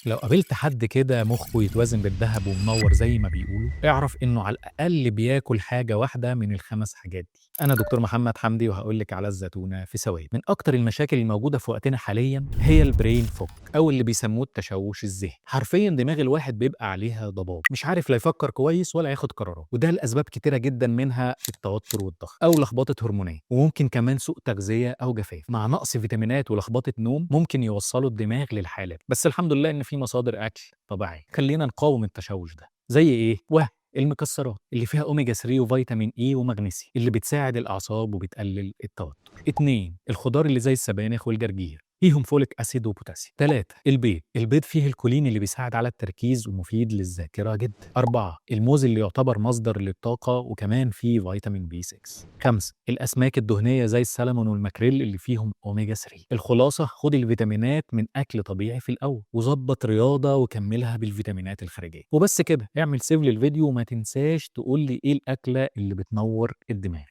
لو قابلت حد كده مخه يتوازن بالذهب ومنور زي ما بيقولوا، اعرف انه على الاقل بياكل حاجه واحده من الخمس حاجات دي. انا دكتور محمد حمدي وهقول لك على الزتونه في ثواني. من اكتر المشاكل الموجوده في وقتنا حاليا هي البرين فوك او اللي بيسموه التشوش الذهني. حرفيا دماغ الواحد بيبقى عليها ضباب، مش عارف لا يفكر كويس ولا ياخد قرارات، وده لاسباب كتيره جدا، منها التوتر والضغط او لخبطه هرمونيه، وممكن كمان سوء تغذيه او جفاف مع نقص فيتامينات ولخبطه نوم ممكن يوصلوا الدماغ للحاله. بس الحمد لله ان في مصادر اكل طبيعيه خلينا نقاوم التشوش ده. زي ايه؟ المكسرات اللي فيها اوميجا 3 وفيتامين اي ومغنيسيوم اللي بتساعد الاعصاب وبتقلل التوتر. 2. الخضار اللي زي السبانخ والجرجير فيهم فوليك اسيد وبوتاسيوم. 3. البيض فيه الكولين اللي بيساعد على التركيز ومفيد للذاكره جدا. 4. الموز اللي يعتبر مصدر للطاقه وكمان فيه فيتامين بي 6. 5. الاسماك الدهنيه زي السلمون والماكريل اللي فيهم اوميجا 3. الخلاصه خد الفيتامينات من اكل طبيعي في الاول، وظبط رياضه وكملها بالفيتامينات الخارجيه. وبس كده، اعمل سيف للفيديو وما تنساش تقول لي ايه الاكله اللي بتنور الدماغ.